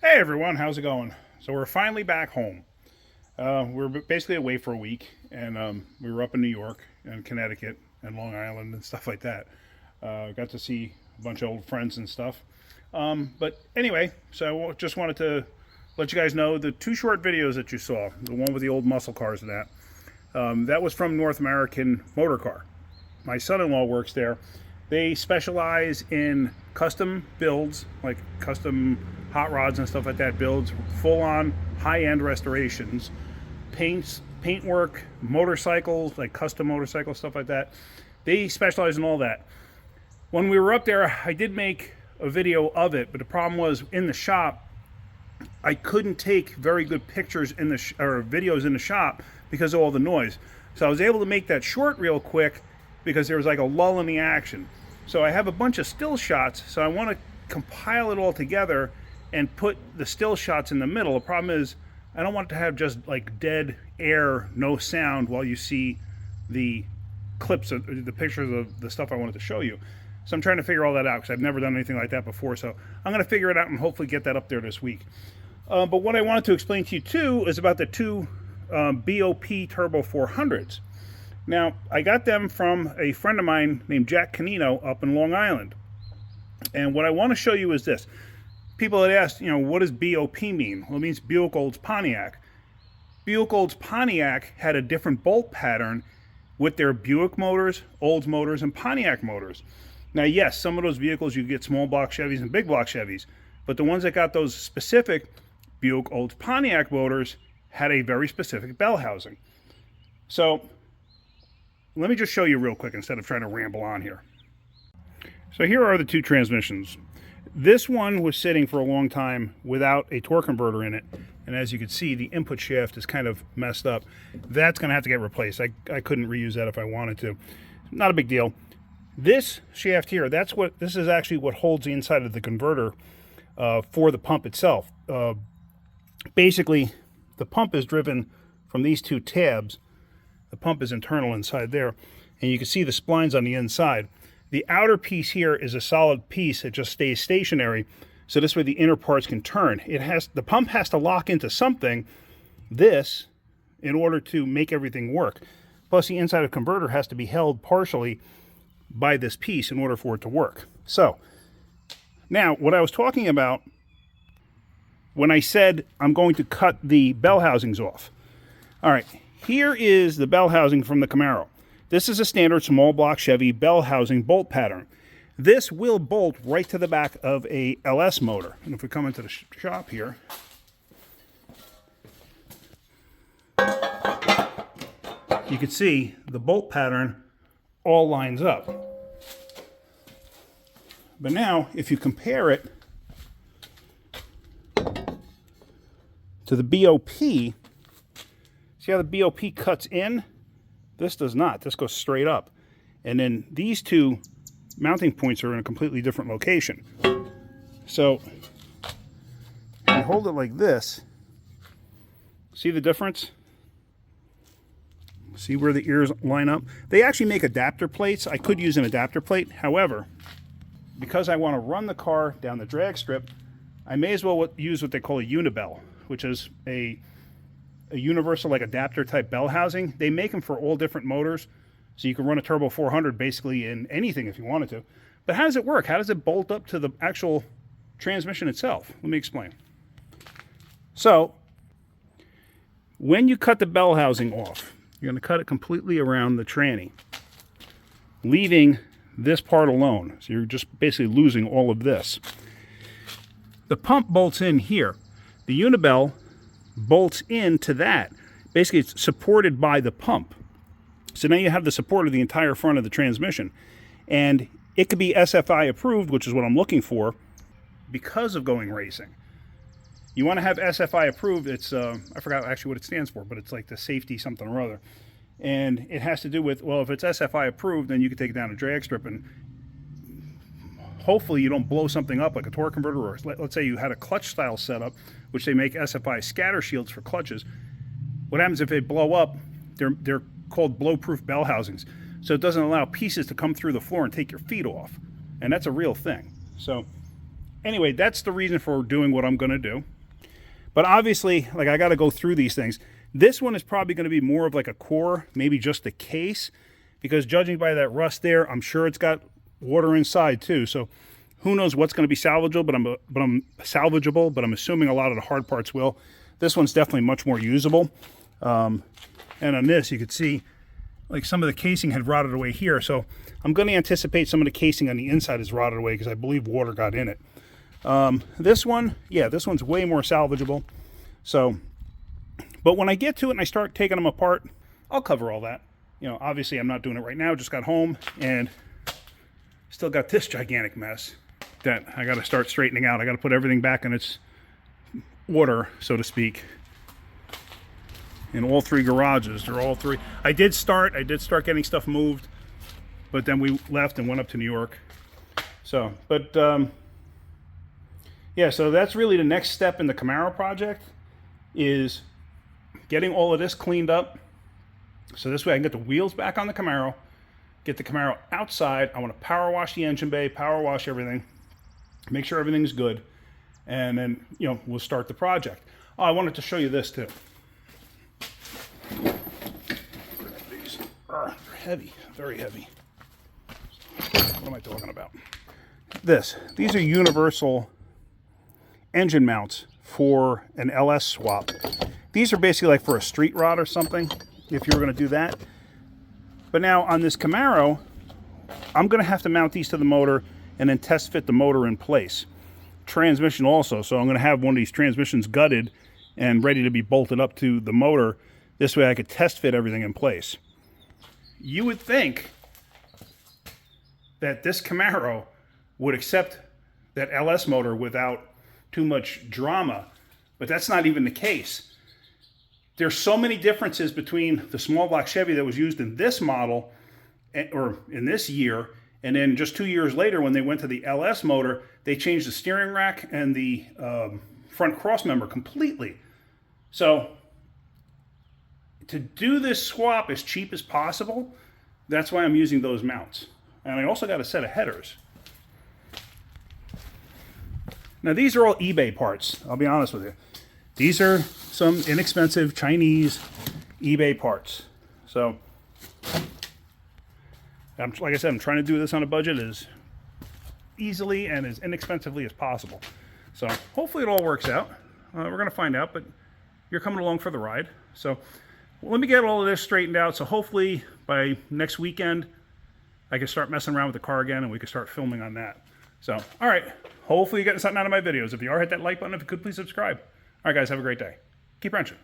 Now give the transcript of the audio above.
Hey everyone, how's it going? So we're finally back home. We're basically away for a week, and we were up in New York and Connecticut and Long Island and stuff like that. Got to see a bunch of old friends and stuff. But anyway, so I just wanted to let you guys know the two short videos that you saw, the one with the old muscle cars and that was from North American Motor Car. My son-in-law works there. They specialize in custom builds, like custom hot rods and stuff like that, builds, full-on high-end restorations, paintwork, motorcycles, like custom motorcycle stuff like that. They specialize in all that. When we were up there, I did make a video of it, but the problem was in the shop, I couldn't take very good pictures in the or videos in the shop because of all the noise. So I was able to make that short real quick because there was like a lull in the action. So I have a bunch of still shots, so I want to compile it all together and put the still shots in the middle. The problem is I don't want to have just like dead air, no sound while you see the clips of the pictures of the stuff I wanted to show you. So I'm trying to figure all that out because I've never done anything like that before. So I'm going to figure it out and hopefully get that up there this week. But what I wanted to explain to you too is about the two B.O.P Turbo 400s. Now, I got them from a friend of mine named Jack Canino up in Long Island. And what I want to show you is this. People had asked, what does B.O.P mean? Well, it means Buick Olds Pontiac. Buick Olds Pontiac had a different bolt pattern with their Buick motors, Olds motors, and Pontiac motors. Now, yes, some of those vehicles you get small block Chevys and big block Chevys, but the ones that got those specific Buick Olds Pontiac motors had a very specific bell housing. So let me just show you real quick instead of trying to ramble on here. So here are the two transmissions. This one was sitting for a long time without a torque converter in it. And as you can see, the input shaft is kind of messed up. That's going to have to get replaced. I couldn't reuse that if I wanted to. Not a big deal. This shaft here, this is actually what holds the inside of the converter for the pump itself. Basically, the pump is driven from these two tabs. The pump is internal inside there, and you can see the splines on the inside. The outer piece here is a solid piece. It just stays stationary, so this way the inner parts can turn. The pump has to lock into something, this, in order to make everything work. Plus, the inside of the converter has to be held partially by this piece in order for it to work. So, now, what I was talking about when I said I'm going to cut the bell housings off. All right. Here is the bell housing from the Camaro. This is a standard small block Chevy bell housing bolt pattern. This will bolt right to the back of a LS motor. And if we come into the shop here, you can see the bolt pattern all lines up. But now, if you compare it to the B.O.P., see how the B.O.P cuts in? This does not. This goes straight up. And then these two mounting points are in a completely different location. So, if you hold it like this, see the difference? See where the ears line up? They actually make adapter plates. I could use an adapter plate. However, because I want to run the car down the drag strip, I may as well use what they call a unibell, which is a universal like adapter type bell housing. They make them for all different motors, so you can run a Turbo 400 basically in anything if you wanted to. But how does it work? How does it bolt up to the actual transmission itself? Let me explain. So, when you cut the bell housing off, you're going to cut it completely around the tranny, leaving this part alone. So you're just basically losing all of this. The pump bolts in here. The unibell bolts into that. Basically, it's supported by the pump. So now you have the support of the entire front of the transmission. And it could be SFI approved, which is what I'm looking for, because of going racing. You want to have SFI approved. It's, I forgot actually what it stands for, but it's like the safety something or other. And it has to do with, well, if it's SFI approved, then you can take it down a drag strip and hopefully you don't blow something up like a torque converter, or let's say you had a clutch style setup, which they make SFI scatter shields for clutches. What happens if they blow up? They're called blow-proof bell housings. So it doesn't allow pieces to come through the floor and take your feet off. And that's a real thing. So anyway, that's the reason for doing what I'm going to do. But obviously, like, I got to go through these things. This one is probably going to be more of like a core, maybe just a case, because judging by that rust there, I'm sure it's got water inside too. So who knows what's going to be salvageable, but I'm assuming a lot of the hard parts will. This one's definitely much more usable. And on this, you could see like some of the casing had rotted away here. So I'm going to anticipate some of the casing on the inside is rotted away because I believe water got in it. This one, yeah, this one's way more salvageable. So, but when I get to it and I start taking them apart, I'll cover all that. You know, obviously I'm not doing it right now. Just got home and still got this gigantic mess that I got to start straightening out. I got to put everything back in its order, so to speak. In all three garages, they're all three. I did start getting stuff moved, but then we left and went up to New York. So, but yeah, so that's really the next step in the Camaro project, is getting all of this cleaned up. So this way I can get the wheels back on the Camaro, get the Camaro outside. I want to power wash the engine bay, power wash everything, make sure everything's good, and then, you know, we'll start the project. Oh, I wanted to show you this too. These are heavy, very heavy. What am I talking about? These are universal engine mounts for an LS swap. These are basically like for a street rod or something, if you were going to do that. But now on this Camaro, I'm going to have to mount these to the motor and then test fit the motor in place. Transmission also, so I'm going to have one of these transmissions gutted and ready to be bolted up to the motor. This way I could test fit everything in place. You would think that this Camaro would accept that LS motor without too much drama, but that's not even the case. There's so many differences between the small block Chevy that was used in this model, or in this year, and then just 2 years later when they went to the LS motor, they changed the steering rack and the front cross member completely. So to do this swap as cheap as possible, that's why I'm using those mounts. And I also got a set of headers. Now these are all eBay parts, I'll be honest with you. These are some inexpensive Chinese eBay parts. So, like I said, I'm trying to do this on a budget as easily and as inexpensively as possible. So hopefully it all works out. We're going to find out, but you're coming along for the ride. So let me get all of this straightened out. So hopefully by next weekend, I can start messing around with the car again and we can start filming on that. So, all right. Hopefully you're getting something out of my videos. If you are, hit that like button. If you could, please subscribe. All right, guys, have a great day. Keep wrenching.